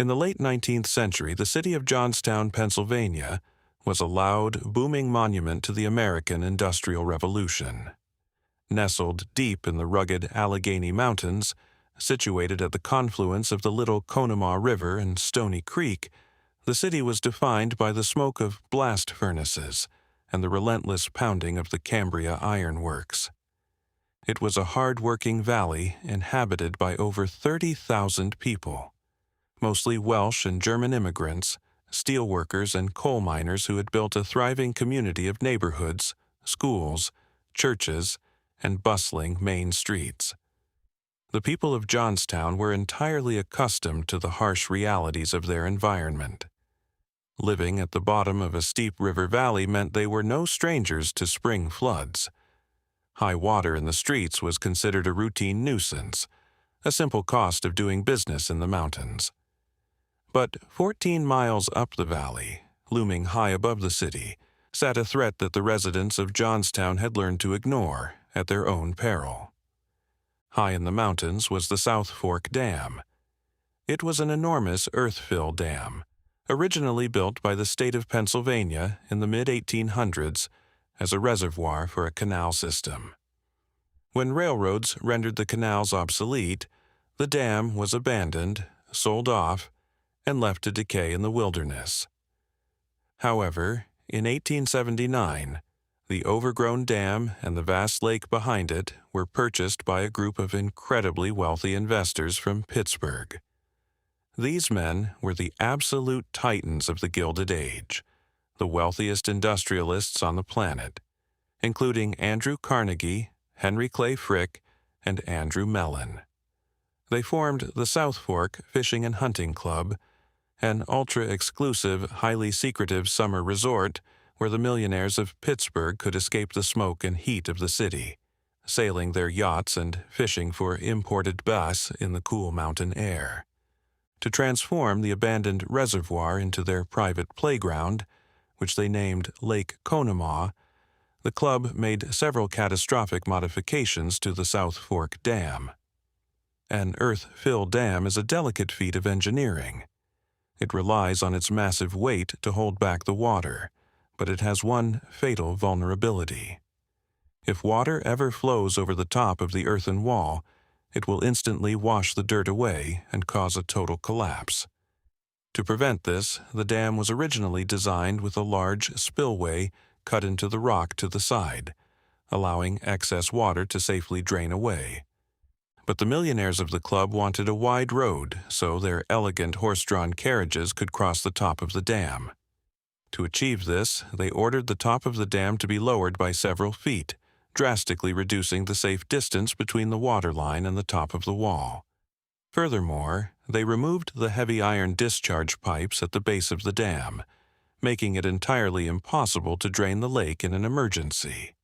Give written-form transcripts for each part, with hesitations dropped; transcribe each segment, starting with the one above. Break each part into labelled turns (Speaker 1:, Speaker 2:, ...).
Speaker 1: In the late 19th century, the city of Johnstown, Pennsylvania, was a loud, booming monument to the American Industrial Revolution. Nestled deep in the rugged Allegheny Mountains, situated at the confluence of the Little Conemaugh River and Stony Creek, the city was defined by the smoke of blast furnaces and the relentless pounding of the Cambria Iron Works. It was a hard-working valley inhabited by over 30,000 people, mostly Welsh and German immigrants, steelworkers and coal miners who had built a thriving community of neighborhoods, schools, churches, and bustling main streets. The people of Johnstown were entirely accustomed to the harsh realities of their environment. Living at the bottom of a steep river valley meant they were no strangers to spring floods. High water in the streets was considered a routine nuisance, a simple cost of doing business in the mountains. But 14 miles up the valley, looming high above the city, sat a threat that the residents of Johnstown had learned to ignore at their own peril. High in the mountains was the South Fork Dam. It was an enormous earth-fill dam, originally built by the state of Pennsylvania in the mid-1800s as a reservoir for a canal system. When railroads rendered the canals obsolete, the dam was abandoned, sold off, and left to decay in the wilderness. However, in 1879, the overgrown dam and the vast lake behind it were purchased by a group of incredibly wealthy investors from Pittsburgh. These men were the absolute titans of the Gilded Age, the wealthiest industrialists on the planet, including Andrew Carnegie, Henry Clay Frick, and Andrew Mellon. They formed the South Fork Fishing and Hunting Club, an ultra-exclusive, highly secretive summer resort where the millionaires of Pittsburgh could escape the smoke and heat of the city, sailing their yachts and fishing for imported bass in the cool mountain air. To transform the abandoned reservoir into their private playground, which they named Lake Conemaugh, the club made several catastrophic modifications to the South Fork Dam. An earth-fill dam is a delicate feat of engineering. It relies on its massive weight to hold back the water, but it has one fatal vulnerability. If water ever flows over the top of the earthen wall, it will instantly wash the dirt away and cause a total collapse. To prevent this, the dam was originally designed with a large spillway cut into the rock to the side, allowing excess water to safely drain away. But the millionaires of the club wanted a wide road so their elegant horse-drawn carriages could cross the top of the dam. To achieve this, they ordered the top of the dam to be lowered by several feet, drastically reducing the safe distance between the water line and the top of the wall. Furthermore, they removed the heavy iron discharge pipes at the base of the dam, making it entirely impossible to drain the lake in an emergency.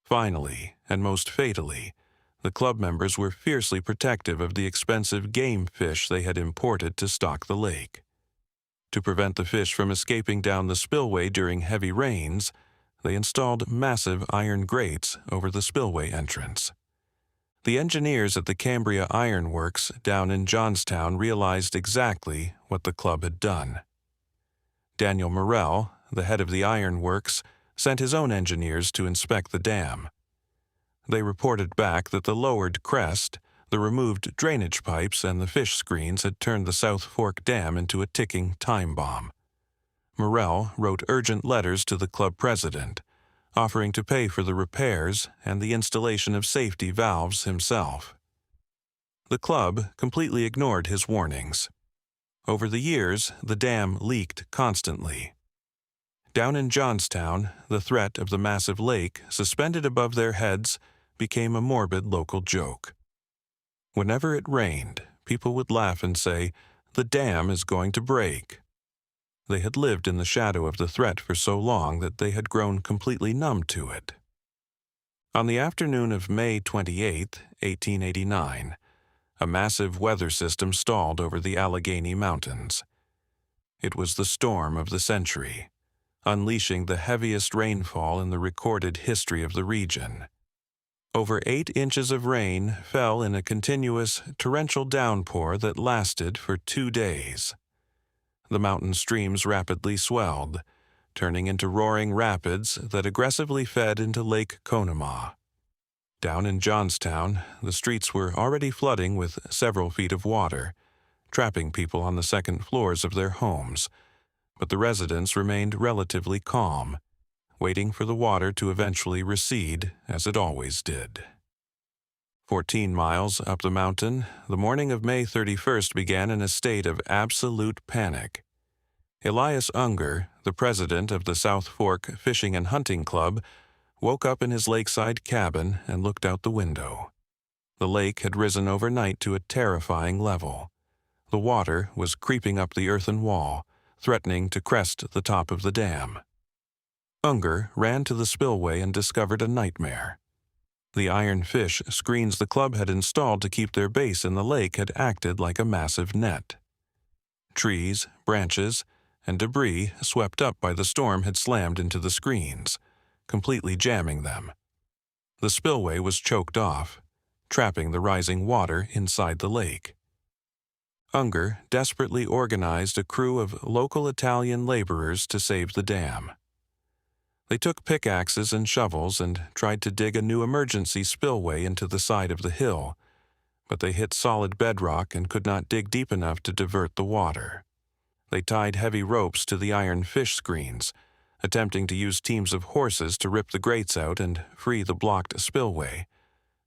Speaker 1: Finally, and most fatally, the club members were fiercely protective of the expensive game fish they had imported to stock the lake. To prevent the fish from escaping down the spillway during heavy rains, they installed massive iron grates over the spillway entrance. The engineers at the Cambria Iron Works down in Johnstown realized exactly what the club had done. Daniel Morrell, the head of the iron works, sent his own engineers to inspect the dam. They reported back that the lowered crest, the removed drainage pipes, and the fish screens had turned the South Fork Dam into a ticking time bomb. Morrell wrote urgent letters to the club president, offering to pay for the repairs and the installation of safety valves himself. The club completely ignored his warnings. Over the years, the dam leaked constantly. Down in Johnstown, the threat of the massive lake suspended above their heads became a morbid local joke. Whenever it rained, people would laugh and say, "The dam is going to break." They had lived in the shadow of the threat for so long that they had grown completely numb to it. On the afternoon of May 28, 1889, a massive weather system stalled over the Allegheny Mountains. It was the storm of the century, unleashing the heaviest rainfall in the recorded history of the region. Over 8 inches of rain fell in a continuous torrential downpour that lasted for 2 days. the mountain streams rapidly swelled, turning into roaring rapids that aggressively fed into Lake Conemaugh. Down in Johnstown, the streets were already flooding with several feet of water, trapping people on the second floors of their homes, but the residents remained relatively calm, waiting for the water to eventually recede, as it always did. 14 miles up the mountain, the morning of May 31st began in a state of absolute panic. Elias Unger, the president of the South Fork Fishing and Hunting Club, woke up in his lakeside cabin and looked out the window. The lake had risen overnight to a terrifying level. The water was creeping up the earthen wall, threatening to crest the top of the dam. Unger ran to the spillway and discovered a nightmare. The iron fish screens the club had installed to keep their base in the lake had acted like a massive net. Trees, branches, and debris swept up by the storm had slammed into the screens, completely jamming them. The spillway was choked off, trapping the rising water inside the lake. Unger desperately organized a crew of local Italian laborers to save the dam. They took pickaxes and shovels and tried to dig a new emergency spillway into the side of the hill, but they hit solid bedrock and could not dig deep enough to divert the water. They tied heavy ropes to the iron fish screens, attempting to use teams of horses to rip the grates out and free the blocked spillway,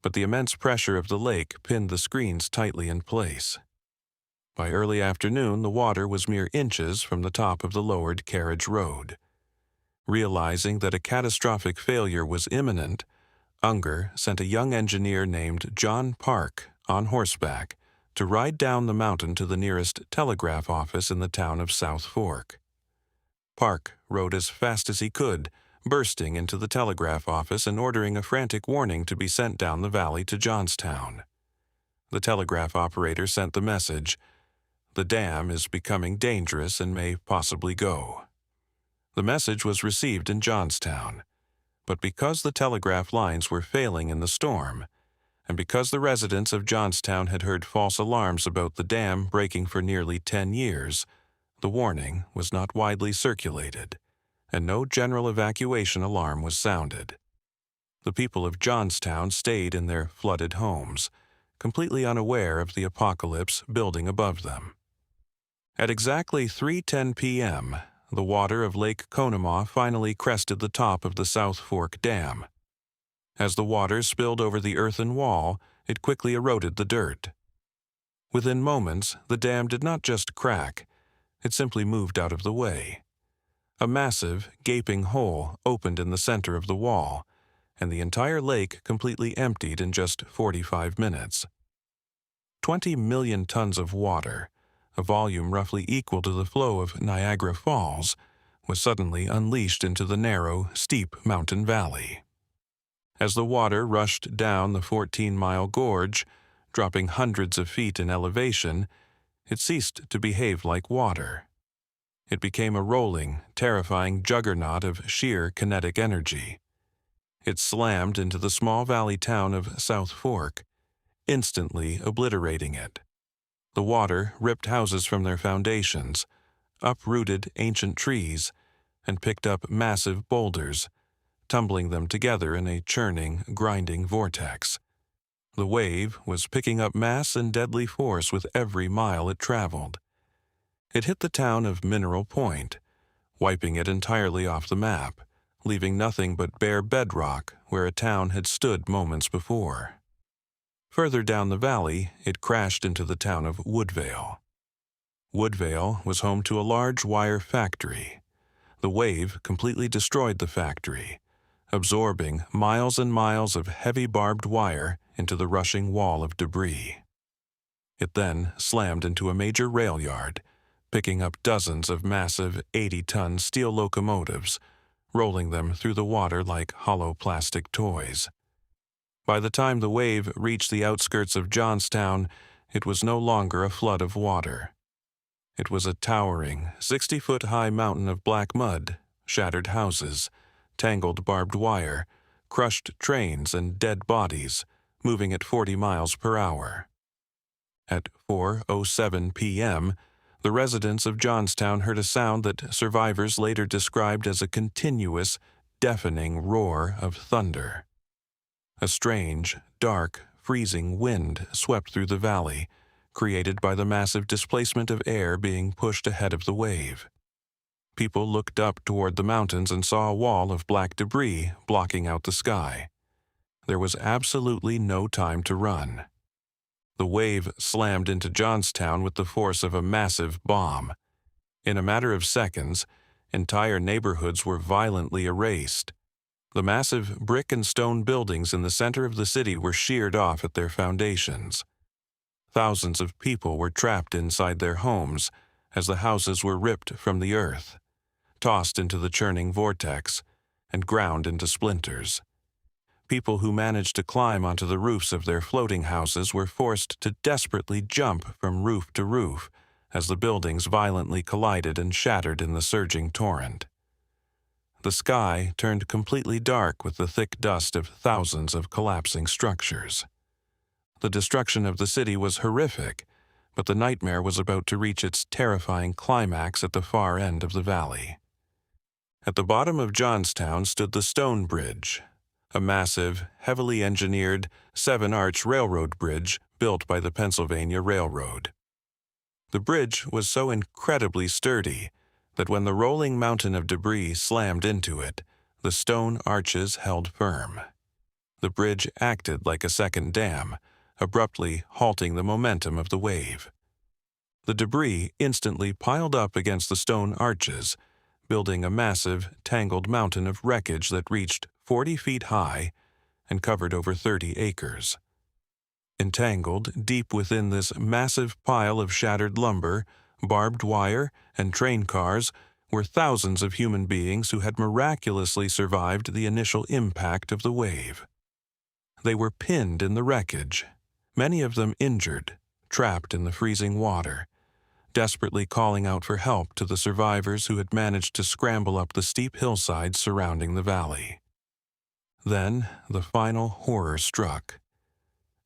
Speaker 1: but the immense pressure of the lake pinned the screens tightly in place. By early afternoon, the water was mere inches from the top of the lowered carriage road. Realizing that a catastrophic failure was imminent, Unger sent a young engineer named John Park on horseback to ride down the mountain to the nearest telegraph office in the town of South Fork. Park rode as fast as he could, bursting into the telegraph office and ordering a frantic warning to be sent down the valley to Johnstown. The telegraph operator sent the message, "The dam is becoming dangerous and may possibly go." The message was received in Johnstown, but because the telegraph lines were failing in the storm, and because the residents of Johnstown had heard false alarms about the dam breaking for nearly 10 years, the warning was not widely circulated, and no general evacuation alarm was sounded. The people of Johnstown stayed in their flooded homes, completely unaware of the apocalypse building above them. At exactly 3:10 p.m., the water of Lake Conemaugh finally crested the top of the South Fork Dam. As the water spilled over the earthen wall, it quickly eroded the dirt. Within moments, the dam did not just crack, it simply moved out of the way. A massive, gaping hole opened in the center of the wall, and the entire lake completely emptied in just 45 minutes. 20 million tons of water, a volume roughly equal to the flow of Niagara Falls, was suddenly unleashed into the narrow, steep mountain valley. As the water rushed down the 14-mile gorge, dropping hundreds of feet in elevation, it ceased to behave like water. It became a rolling, terrifying juggernaut of sheer kinetic energy. It slammed into the small valley town of South Fork, instantly obliterating it. The water ripped houses from their foundations, uprooted ancient trees, and picked up massive boulders, tumbling them together in a churning, grinding vortex. The wave was picking up mass and deadly force with every mile it traveled. It hit the town of Mineral Point, wiping it entirely off the map, leaving nothing but bare bedrock where a town had stood moments before. Further down the valley, it crashed into the town of Woodvale. Woodvale was home to a large wire factory. The wave completely destroyed the factory, absorbing miles and miles of heavy barbed wire into the rushing wall of debris. It then slammed into a major rail yard, picking up dozens of massive 80-ton steel locomotives, rolling them through the water like hollow plastic toys. By the time the wave reached the outskirts of Johnstown, it was no longer a flood of water. It was a towering, 60-foot-high mountain of black mud, shattered houses, tangled barbed wire, crushed trains, and dead bodies, moving at 40 miles per hour. At 4:07 p.m., The residents of Johnstown heard a sound that survivors later described as a continuous, deafening roar of thunder. A strange, dark, freezing wind swept through the valley, created by the massive displacement of air being pushed ahead of the wave. People looked up toward the mountains and saw a wall of black debris blocking out the sky. There was absolutely no time to run. The wave slammed into Johnstown with the force of a massive bomb. In a matter of seconds, entire neighborhoods were violently erased. The massive brick and stone buildings in the center of the city were sheared off at their foundations. Thousands of people were trapped inside their homes as the houses were ripped from the earth, tossed into the churning vortex, and ground into splinters. People who managed to climb onto the roofs of their floating houses were forced to desperately jump from roof to roof as the buildings violently collided and shattered in the surging torrent. The sky turned completely dark with the thick dust of thousands of collapsing structures. The destruction of the city was horrific, but the nightmare was about to reach its terrifying climax at the far end of the valley. At the bottom of Johnstown stood the Stone Bridge, a massive, heavily engineered, 7-arch railroad bridge built by the Pennsylvania Railroad. The bridge was so incredibly sturdy that when the rolling mountain of debris slammed into it, the stone arches held firm. The bridge acted like a second dam, abruptly halting the momentum of the wave. The debris instantly piled up against the stone arches, building a massive, tangled mountain of wreckage that reached 40 feet high and covered over 30 acres. Entangled deep within this massive pile of shattered lumber, barbed wire, and train cars were thousands of human beings who had miraculously survived the initial impact of the wave. They were pinned in the wreckage, many of them injured, trapped in the freezing water, desperately calling out for help to the survivors who had managed to scramble up the steep hillsides surrounding the valley. Then the final horror struck.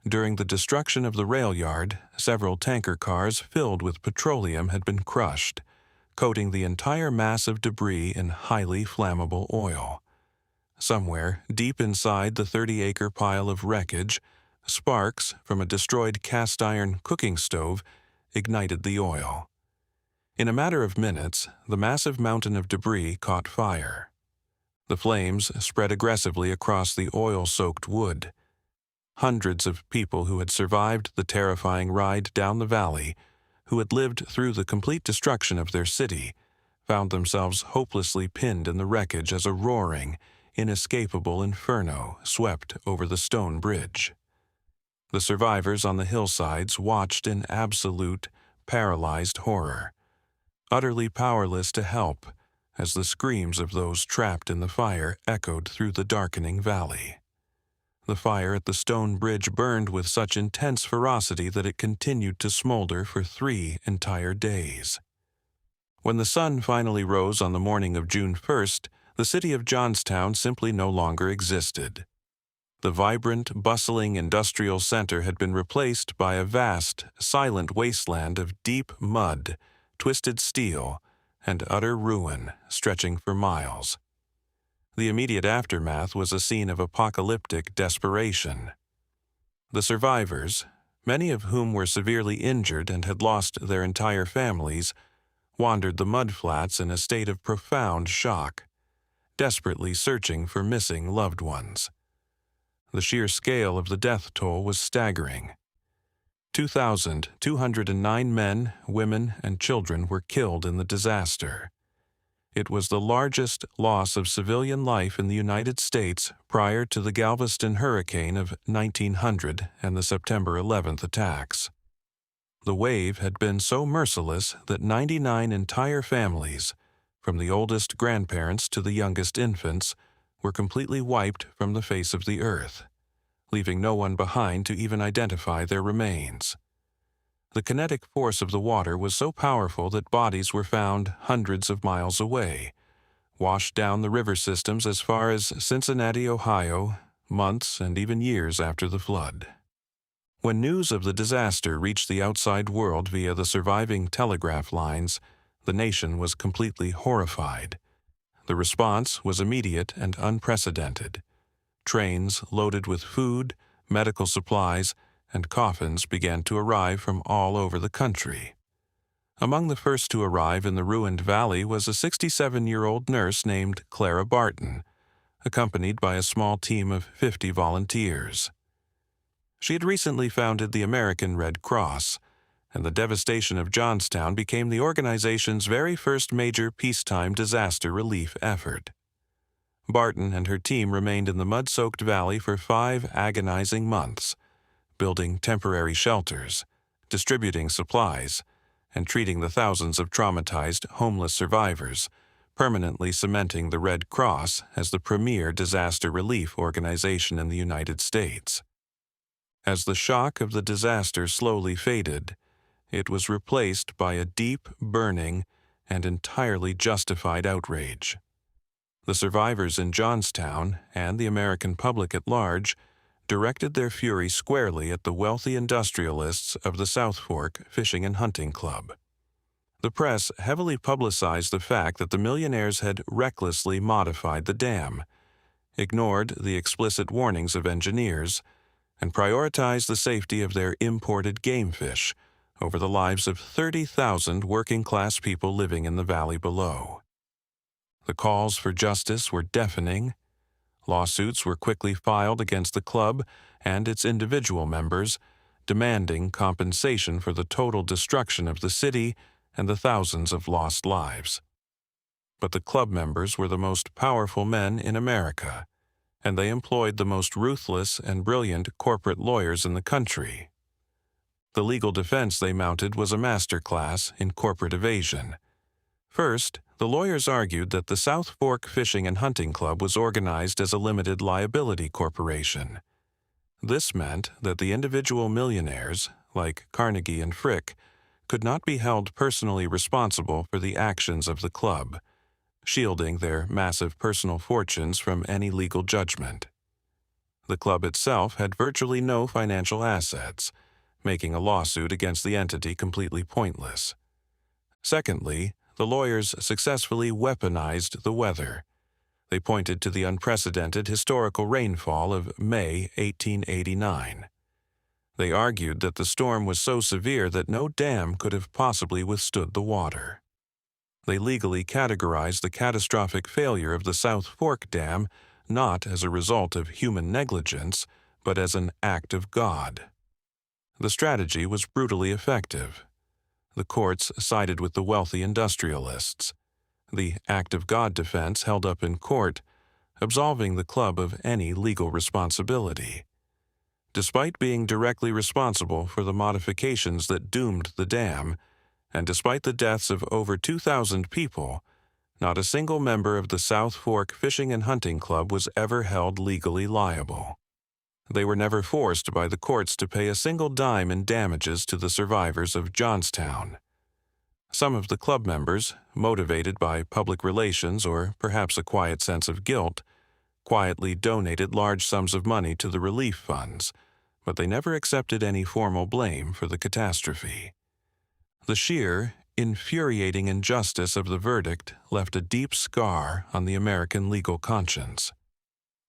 Speaker 1: During the destruction of the rail yard, several tanker cars filled with petroleum had been crushed, coating the entire mass of debris in highly flammable oil. Somewhere, deep inside the 30-acre pile of wreckage, sparks from a destroyed cast-iron cooking stove ignited the oil. In a matter of minutes, the massive mountain of debris caught fire. The flames spread aggressively across the oil-soaked wood. Hundreds of people who had survived the terrifying ride down the valley, who had lived through the complete destruction of their city, found themselves hopelessly pinned in the wreckage as a roaring, inescapable inferno swept over the stone bridge. The survivors on the hillsides watched in absolute, paralyzed horror, utterly powerless to help as the screams of those trapped in the fire echoed through the darkening valley. The fire at the stone bridge burned with such intense ferocity that it continued to smolder for 3 entire days. When the sun finally rose on the morning of June 1st, the city of Johnstown simply no longer existed. The vibrant, bustling industrial center had been replaced by a vast, silent wasteland of deep mud, twisted steel, and utter ruin stretching for miles. The immediate aftermath was a scene of apocalyptic desperation. The survivors, many of whom were severely injured and had lost their entire families, wandered the mudflats in a state of profound shock, desperately searching for missing loved ones. The sheer scale of the death toll was staggering. 2,209 men, women, and children were killed in the disaster. It was the largest loss of civilian life in the United States prior to the Galveston hurricane of 1900 and the September 11th attacks. The wave had been so merciless that 99 entire families, from the oldest grandparents to the youngest infants, were completely wiped from the face of the earth, leaving no one behind to even identify their remains. The kinetic force of the water was so powerful that bodies were found hundreds of miles away, washed down the river systems as far as Cincinnati, Ohio, months and even years after the flood. When news of the disaster reached the outside world via the surviving telegraph lines, the nation was completely horrified. The response was immediate and unprecedented. Trains loaded with food, medical supplies, and coffins began to arrive from all over the country. Among the first to arrive in the ruined valley was a 67-year-old nurse named Clara Barton, accompanied by a small team of 50 volunteers. She had recently founded the American Red Cross, and the devastation of Johnstown became the organization's very first major peacetime disaster relief effort. Barton and her team remained in the mud-soaked valley for 5 agonizing months, building temporary shelters, distributing supplies, and treating the thousands of traumatized, homeless survivors, permanently cementing the Red Cross as the premier disaster relief organization in the United States. As the shock of the disaster slowly faded, it was replaced by a deep, burning, and entirely justified outrage. The survivors in Johnstown and the American public at large directed their fury squarely at the wealthy industrialists of the South Fork Fishing and Hunting Club. The press heavily publicized the fact that the millionaires had recklessly modified the dam, ignored the explicit warnings of engineers, and prioritized the safety of their imported game fish over the lives of 30,000 working-class people living in the valley below. The calls for justice were deafening. Lawsuits were quickly filed against the club and its individual members, demanding compensation for the total destruction of the city and the thousands of lost lives. But the club members were the most powerful men in America, and they employed the most ruthless and brilliant corporate lawyers in the country. The legal defense they mounted was a masterclass in corporate evasion. First, the lawyers argued that the South Fork Fishing and Hunting Club was organized as a limited liability corporation. This meant that the individual millionaires, like Carnegie and Frick, could not be held personally responsible for the actions of the club, shielding their massive personal fortunes from any legal judgment. The club itself had virtually no financial assets, making a lawsuit against the entity completely pointless. Secondly, the lawyers successfully weaponized the weather. They pointed to the unprecedented historical rainfall of May 1889. They argued that the storm was so severe that no dam could have possibly withstood the water. They legally categorized the catastrophic failure of the South Fork Dam not as a result of human negligence, but as an act of God. The strategy was brutally effective. The courts sided with the wealthy industrialists. The act of God defense held up in court, absolving the club of any legal responsibility. Despite being directly responsible for the modifications that doomed the dam, and despite the deaths of over 2,000 people, not a single member of the South Fork Fishing and Hunting Club was ever held legally liable. They were never forced by the courts to pay a single dime in damages to the survivors of Johnstown. Some of the club members, motivated by public relations or perhaps a quiet sense of guilt, quietly donated large sums of money to the relief funds, but they never accepted any formal blame for the catastrophe. The sheer, infuriating injustice of the verdict left a deep scar on the American legal conscience.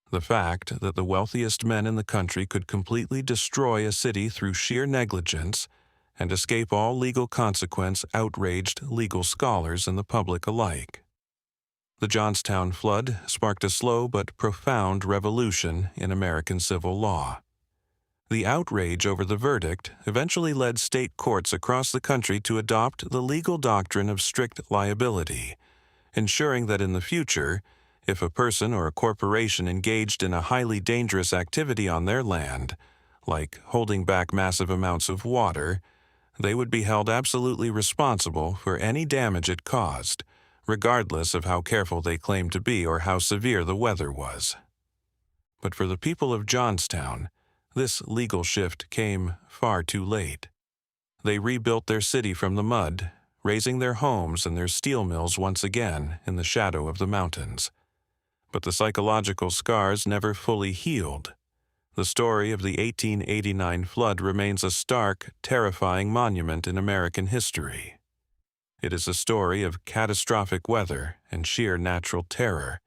Speaker 1: The fact that the wealthiest men in the country could completely destroy a city through sheer negligence and escape all legal consequence outraged legal scholars and the public alike. The Johnstown Flood sparked a slow but profound revolution in American civil law. The outrage over the verdict eventually led state courts across the country to adopt the legal doctrine of strict liability, ensuring that in the future, if a person or a corporation engaged in a highly dangerous activity on their land, like holding back massive amounts of water, they would be held absolutely responsible for any damage it caused, regardless of how careful they claimed to be or how severe the weather was. But for the people of Johnstown, this legal shift came far too late. They rebuilt their city from the mud, raising their homes and their steel mills once again in the shadow of the mountains. But the psychological scars never fully healed. The story of the 1889 flood remains a stark, terrifying monument in American history. It is a story of catastrophic weather and sheer natural terror,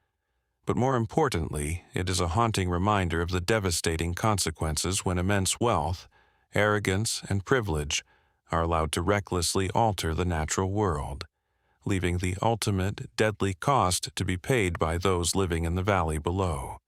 Speaker 1: but more importantly, it is a haunting reminder of the devastating consequences when immense wealth, arrogance, and privilege are allowed to recklessly alter the natural world, leaving the ultimate, deadly cost to be paid by those living in the valley below.